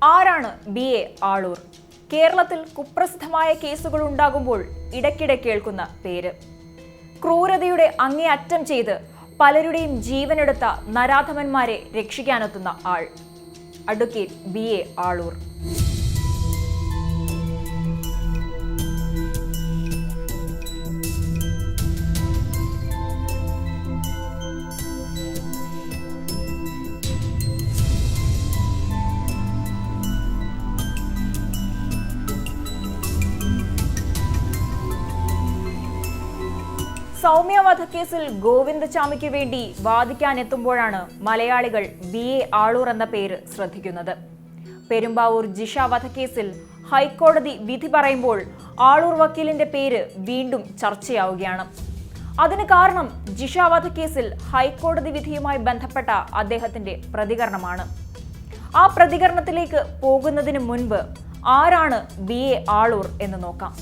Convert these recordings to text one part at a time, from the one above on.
ആരാണ് BA ആളൂർ? കേരളത്തിൽ കുപ്രസിദ്ധമായ കേസുകൾ ഉണ്ടാകുമ്പോൾ ഇടയ്ക്കിടെ കേൾക്കുന്ന പേര്. ക്രൂരതയുടെ അങ്ങേയറ്റം ചെയ്ത് പലരുടെയും ജീവനെടുത്ത നരാധമന്മാരെ രക്ഷിക്കാനെത്തുന്ന ആൾ, അഡ്വക്കേറ്റ് BA ആളൂർ. സൗമ്യ വധക്കേസിൽ ഗോവിന്ദചാമിക്ക് വേണ്ടി വാദിക്കാനെത്തുമ്പോഴാണ് മലയാളികൾ BA ആളൂർ എന്ന പേര് ശ്രദ്ധിക്കുന്നത്. പെരുമ്പാവൂർ ജിഷ വധക്കേസിൽ ഹൈക്കോടതി വിധി പറയുമ്പോൾ ആളൂർ വക്കീലിന്റെ പേര് വീണ്ടും ചർച്ചയാവുകയാണ്. അതിന് കാരണം ജിഷ വധക്കേസിൽ ഹൈക്കോടതി വിധിയുമായി ബന്ധപ്പെട്ട അദ്ദേഹത്തിന്റെ പ്രതികരണമാണ്. ആ പ്രതികരണത്തിലേക്ക് പോകുന്നതിന് മുൻപ് ആരാണ് BA ആളൂർ എന്ന് നോക്കാം.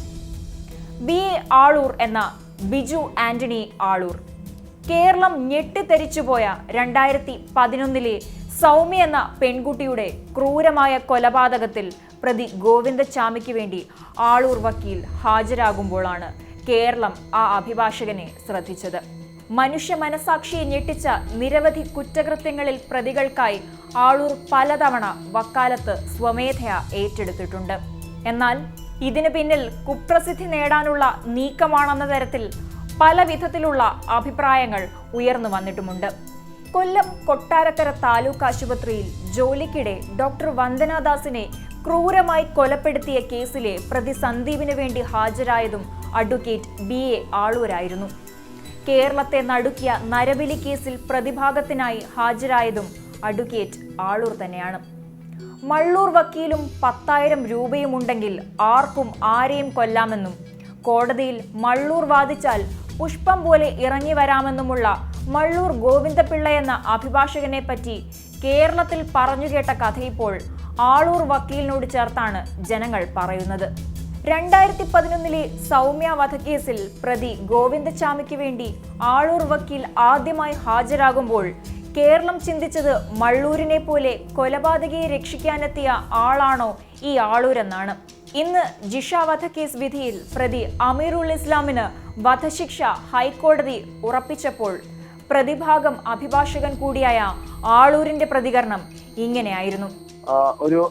BA ആളൂർ എന്ന ബിജു ആന്റണി ആളൂർ കേരളം ഞെട്ടിത്തെരിച്ചുപോയ 2011 സൗമ്യ എന്ന പെൺകുട്ടിയുടെ ക്രൂരമായ കൊലപാതകത്തിൽ പ്രതി ഗോവിന്ദചാമിക്ക് വേണ്ടി ആളൂർ വക്കീൽ ഹാജരാകുമ്പോഴാണ് കേരളം ആ അഭിഭാഷകനെ ശ്രദ്ധിച്ചത്. മനുഷ്യ മനസാക്ഷിയെ ഞെട്ടിച്ച നിരവധി കുറ്റകൃത്യങ്ങളിൽ പ്രതികൾക്കായി ആളൂർ പലതവണ വക്കാലത്ത് സ്വമേധയാ ഏറ്റെടുത്തിട്ടുണ്ട്. എന്നാൽ ഇതിന് പിന്നിൽ കുപ്രസിദ്ധി നേടാനുള്ള നീക്കമാണെന്ന തരത്തിൽ പല വിധത്തിലുള്ള അഭിപ്രായങ്ങൾ ഉയർന്നു വന്നിട്ടുമുണ്ട്. കൊല്ലം കൊട്ടാരക്കര താലൂക്ക് ആശുപത്രിയിൽ ജോലിക്കിടെ ഡോക്ടർ വന്ദനാദാസിനെ ക്രൂരമായി കൊലപ്പെടുത്തിയ കേസിലെ പ്രതി സന്ദീപിന് വേണ്ടി ഹാജരായതും അഡ്വക്കേറ്റ് BA ആളൂരായിരുന്നു. കേരളത്തെ നടുക്കിയ നരബലി കേസിൽ പ്രതിഭാഗത്തിനായി ഹാജരായതും അഡ്വക്കേറ്റ് ആളൂർ തന്നെയാണ്. മള്ളൂർ വക്കീലും 10,000 രൂപയും ഉണ്ടെങ്കിൽ ആർക്കും ആരെയും കൊല്ലാമെന്നും കോടതിയിൽ മള്ളൂർ വാദിച്ചാൽ പുഷ്പം പോലെ ഇറങ്ങി വരാമെന്നുമുള്ള മള്ളൂർ ഗോവിന്ദപിള്ള എന്ന അഭിഭാഷകനെ പറ്റി കേരളത്തിൽ പറഞ്ഞുകേട്ട കഥയിപ്പോൾ ആളൂർ വക്കീലിനോട് ചേർത്താണ് ജനങ്ങൾ പറയുന്നത്. 2011 സൗമ്യ വധക്കേസിൽ പ്രതി ഗോവിന്ദചാമിക്ക് വേണ്ടി ആളൂർ വക്കീൽ ആദ്യമായി ഹാജരാകുമ്പോൾ കേരളം ചിന്തിച്ചത് മള്ളൂരിനെ പോലെ കൊലപാതകയെ രക്ഷിക്കാനെത്തിയ ആളാണോ ഈ ആളൂരെന്നാണ്. ഇന്ന് ജിഷ വധക്കേസ് വിധിയിൽ പ്രതി അമീറുൽ ഇസ്ലാമിന് വധശിക്ഷ ഹൈക്കോടതി ഉറപ്പിച്ചപ്പോൾ പ്രതിഭാഗം അഭിഭാഷകൻ കൂടിയായ ആളൂരിന്റെ പ്രതികരണം ഇങ്ങനെയായിരുന്നു. ഒരു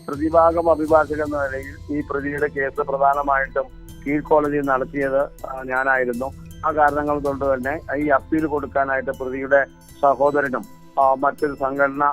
പ്രതിഭാഗം അഭിഭാഷകൻ എന്ന നിലയിൽ ഈ പ്രതിയുടെ കേസ് പ്രധാനമായിട്ടും കീഴ്ക്കോടതിയിൽ നടത്തിയത് ഞാനായിരുന്നു. ആ കാരണങ്ങൾ കൊണ്ട് തന്നെ ഈ അപ്പീൽ കൊടുക്കാനായിട്ട് പ്രതിയുടെ സഹോദരനും മറ്റൊരു സംഘടന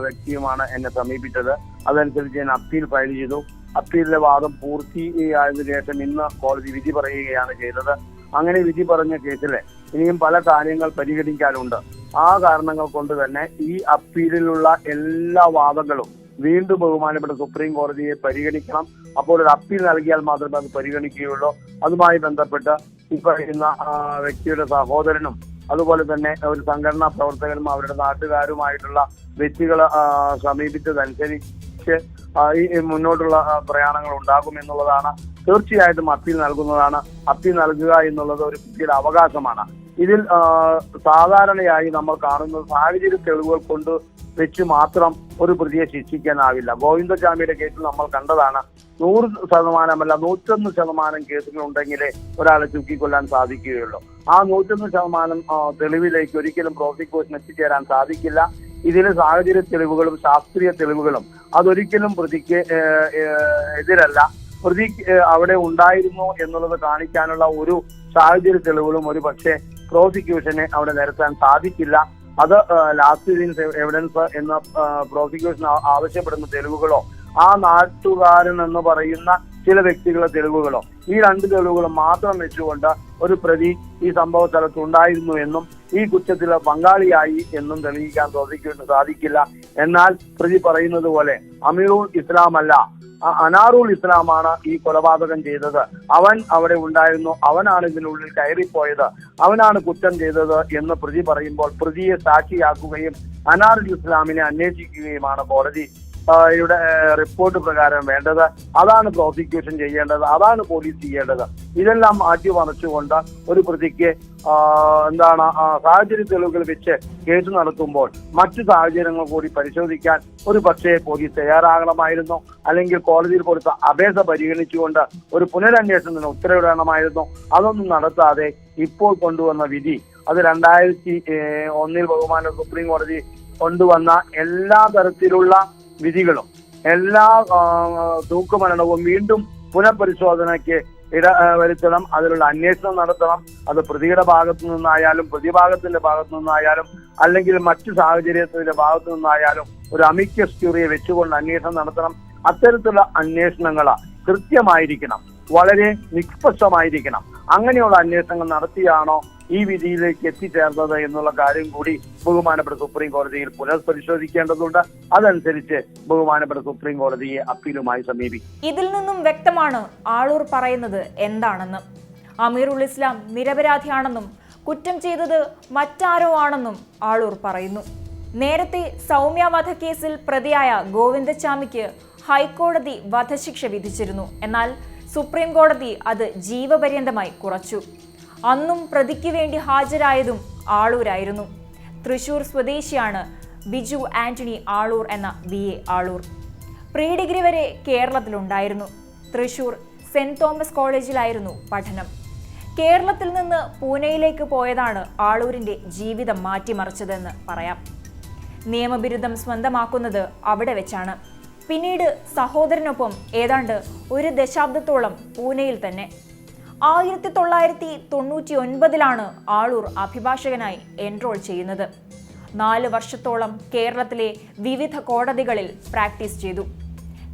വ്യക്തിയുമാണ് എന്നെ സമീപിച്ചത്. അതനുസരിച്ച് ഞാൻ അപ്പീൽ ഫയൽ ചെയ്തു. അപ്പീലിലെ വാദം പൂർത്തിയായതിനു ശേഷം ഇന്ന് കോടതി വിധി പറയുകയാണ് ചെയ്തത്. അങ്ങനെ വിധി പറഞ്ഞ കേസിലെ ഇനിയും പല കാര്യങ്ങൾ പരിഗണിക്കാനുണ്ട്. ആ കാരണങ്ങൾ കൊണ്ട് തന്നെ ഈ അപ്പീലിലുള്ള എല്ലാ വാദങ്ങളും വീണ്ടും ബഹുമാനപ്പെട്ട സുപ്രീം കോടതിയെ പരിഗണിക്കണം. അപ്പോൾ ഒരു അപ്പീൽ നൽകിയാൽ മാത്രമേ അത് പരിഗണിക്കുകയുള്ളൂ. അതുമായി ബന്ധപ്പെട്ട് ഈ പറയുന്ന വ്യക്തിയുടെ സഹോദരനും അതുപോലെ തന്നെ ഒരു സംഘടനാ പ്രവർത്തകനും അവരുടെ നാട്ടുകാരുമായിട്ടുള്ള വ്യക്തികളെ സമീപിച്ചതനുസരിച്ച് ഈ മുന്നോട്ടുള്ള പ്രയാണങ്ങൾ ഉണ്ടാകും എന്നുള്ളതാണ്. തീർച്ചയായിട്ടും അപ്പീൽ നൽകുന്നതാണ്. അപ്പീൽ നൽകുക എന്നുള്ളത് ഒരു വ്യക്തിയുടെ അവകാശമാണ്. ഇതിൽ സാധാരണയായി നമ്മൾ കാണുന്നത് സാഹചര്യ തെളിവുകൾ കൊണ്ട് വെച്ച് മാത്രം ഒരു പ്രതിയെ ശിക്ഷിക്കാനാവില്ല. ഗോവിന്ദചാമിയുടെ കേസിൽ നമ്മൾ കണ്ടതാണ് 100% 101% കേസുകൾ ഉണ്ടെങ്കിലേ ഒരാളെ ചുക്കിക്കൊല്ലാൻ സാധിക്കുകയുള്ളൂ. ആ 101% തെളിവിലേക്ക് ഒരിക്കലും പ്രോസിക്യൂഷൻ എത്തിച്ചേരാൻ സാധിക്കില്ല. ഇതിലെ സാഹചര്യ തെളിവുകളും ശാസ്ത്രീയ തെളിവുകളും അതൊരിക്കലും പ്രതിക്ക് എതിരല്ല. പ്രതി അവിടെ ഉണ്ടായിരുന്നു എന്നുള്ളത് കാണിക്കാനുള്ള ഒരു സാഹചര്യ തെളിവുകളും ഒരു പക്ഷേ പ്രോസിക്യൂഷനെ അവിടെ നിരത്താൻ സാധിക്കില്ല. അത് ലാസ്റ്റ് എവിഡൻസ് എന്ന പ്രോസിക്യൂഷൻ ആവശ്യപ്പെടുന്ന തെളിവുകളോ ആ നാട്ടുകാരൻ എന്ന് പറയുന്ന ചില വ്യക്തികളുടെ തെളിവുകളോ ഈ 2 തെളിവുകളും മാത്രം വെച്ചുകൊണ്ട് ഒരു പ്രതി ഈ സംഭവ സ്ഥലത്ത് ഉണ്ടായിരുന്നു എന്നും ഈ കുറ്റത്തിൽ പങ്കാളിയായി എന്നും തെളിയിക്കാൻ പ്രോസിക്യൂഷന് സാധിക്കില്ല. എന്നാൽ പ്രതി പറയുന്നത് പോലെ അമീറുൽ ഇസ്ലാം അല്ല, അനാറുൽ ഇസ്ലാമാണ് ഈ കൊലപാതകം ചെയ്തത്, അവൻ അവിടെ ഉണ്ടായിരുന്നു, അവനാണ് ഇതിനുള്ളിൽ കയറിപ്പോയത്, അവനാണ് കുറ്റം ചെയ്തത് എന്ന് പ്രതി പറയുമ്പോൾ പ്രതിയെ സാക്ഷിയാക്കുകയും അനാറുൽ ഇസ്ലാമിനെ അന്വേഷിക്കുകയുമാണ് കോടതി യുടെ റിപ്പോർട്ട് പ്രകാരം വേണ്ടത്. അതാണ് പ്രോസിക്യൂഷൻ ചെയ്യേണ്ടത്, അതാണ് പോലീസ് ചെയ്യേണ്ടത്. ഇതെല്ലാം മാറ്റിമറിച്ചുകൊണ്ട് ഒരു പ്രതിക്ക് സാഹചര്യ തെളിവുകൾ വെച്ച് കേസ് നടത്തുമ്പോൾ മറ്റു സാഹചര്യങ്ങൾ കൂടി പരിശോധിക്കാൻ ഒരു പക്ഷേ പോലീസ് തയ്യാറാകണമായിരുന്നു. അല്ലെങ്കിൽ കോടതിയിൽ കൊടുത്ത അപേക്ഷ പരിഗണിച്ചുകൊണ്ട് ഒരു പുനരന്വേഷണത്തിന് ഉത്തരവിടണമായിരുന്നു. അതൊന്നും നടത്താതെ ഇപ്പോൾ കൊണ്ടുവന്ന വിധി, അത് 2001 ബഹുമാന സുപ്രീം കോടതി കൊണ്ടുവന്ന എല്ലാ തരത്തിലുള്ള വിധികളും, എല്ലാ തൂക്കുമരണവും വീണ്ടും പുനഃപരിശോധനയ്ക്ക് വരുത്തണം. അതിലുള്ള അന്വേഷണം നടത്തണം. അത് പ്രതിയുടെ ഭാഗത്തു നിന്നായാലും പ്രതിഭാഗത്തിന്റെ ഭാഗത്തു നിന്നായാലും അല്ലെങ്കിൽ മറ്റു സാഹചര്യത്തിന്റെ ഭാഗത്തു നിന്നായാലും ഒരു അമിക്കസ് ക്യൂറിയെ വെച്ചുകൊണ്ട് അന്വേഷണം നടത്തണം. അത്തരത്തിലുള്ള അന്വേഷണങ്ങൾ കൃത്യമായിരിക്കണം, വളരെ നിഷ്പക്ഷമായിരിക്കണം. അങ്ങനെയുള്ള അന്വേഷണങ്ങൾ നടത്തിയാണോ ഈ വിധിയിലേക്ക് എത്തിച്ചേർന്നത് എന്നുള്ള കാര്യം കൂടി ബഹുമാനപ്പെട്ട സുപ്രീം കോടതിയിൽ പുനഃപരിശോധിക്കേണ്ടതുണ്ട്. അതനുസരിച്ച് ബഹുമാനപ്പെട്ട സുപ്രീം കോടതിയെ അപ്പീലുമായി സമീപിക്കും. ഇതിൽ നിന്നും വ്യക്തമാണ് ആളൂർ പറയുന്നത് എന്താണെന്ന്. അമീറുൽ ഇസ്ലാം നിരപരാധിയാണെന്നും കുറ്റം ചെയ്തത് മറ്റാരോ ആണെന്നും ആളൂർ പറയുന്നു. നേരത്തെ സൗമ്യ വധക്കേസിൽ പ്രതിയായ ഗോവിന്ദച്ചാമിക്ക് ഹൈക്കോടതി വധശിക്ഷ വിധിച്ചിരുന്നു. എന്നാൽ സുപ്രീം കോടതി അത് ജീവപര്യന്തമായി കുറച്ചു. അന്നും പ്രതിക്ക് വേണ്ടി ഹാജരായതും ആളൂരായിരുന്നു. തൃശൂർ സ്വദേശിയാണ് ബിജു ആന്റണി ആളൂർ എന്ന BA ആളൂർ. പ്രീ ഡിഗ്രി വരെ കേരളത്തിലുണ്ടായിരുന്നു. തൃശൂർ സെന്റ് തോമസ് കോളേജിലായിരുന്നു പഠനം. കേരളത്തിൽ നിന്ന് പൂനെയിലേക്ക് പോയതാണ് ആളൂരിന്റെ ജീവിതം മാറ്റിമറിച്ചതെന്ന് പറയാം. നിയമബിരുദം സ്വന്തമാക്കുന്നത് അവിടെ വെച്ചാണ്. പിന്നീട് സഹോദരനൊപ്പം ഏതാണ്ട് 1 ദശാബ്ദത്തോളം പൂനെയിൽ തന്നെ. 1999 ആളൂർ അഭിഭാഷകനായി എൻറോൾ ചെയ്യുന്നത്. 4 വർഷത്തോളം കേരളത്തിലെ വിവിധ കോടതികളിൽ പ്രാക്ടീസ് ചെയ്തു.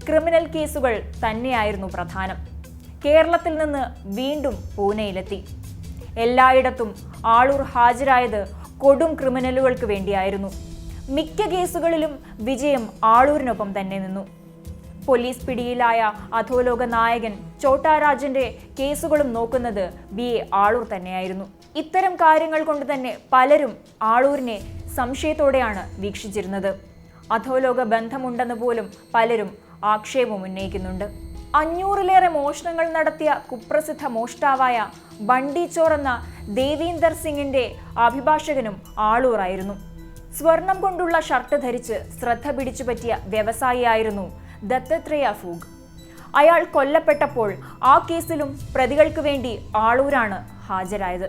ക്രിമിനൽ കേസുകൾ തന്നെയായിരുന്നു പ്രധാനം. കേരളത്തിൽ നിന്ന് വീണ്ടും പൂനെയിലെത്തി. എല്ലായിടത്തും ആളൂർ ഹാജരായത് കൊടും ക്രിമിനലുകൾക്ക് വേണ്ടിയായിരുന്നു. മിക്ക കേസുകളിലും വിജയം ആളൂരിനൊപ്പം തന്നെ നിന്നു. പോലീസ് പിടിയിലായ അധോലോക നായകൻ ചോട്ടാരാജന്റെ കേസുകളും നോക്കുന്നത് BA ആളൂർ തന്നെയായിരുന്നു. ഇത്തരം കാര്യങ്ങൾ കൊണ്ട് തന്നെ പലരും ആളൂരിനെ സംശയത്തോടെയാണ് വീക്ഷിച്ചിരുന്നത്. അധോലോക ബന്ധമുണ്ടെന്ന് പോലും പലരും ആക്ഷേപം ഉന്നയിക്കുന്നുണ്ട്. 500-ലേറെ മോഷണങ്ങൾ നടത്തിയ കുപ്രസിദ്ധ മോഷ്ടാവായ ബണ്ടി ചോർ എന്ന ദേവീന്ദർ സിംഗിന്റെ അഭിഭാഷകനും ആളൂറായിരുന്നു. സ്വർണം കൊണ്ടുള്ള ഷർട്ട് ധരിച്ച് ശ്രദ്ധ പിടിച്ചു പറ്റിയ വ്യവസായിയായിരുന്നു ദത്തത്രേയ ഫൂഗ്. അയാൾ കൊല്ലപ്പെട്ടപ്പോൾ ആ കേസിലും പ്രതികൾക്ക് വേണ്ടി ആളൂരാണ് ഹാജരായത്.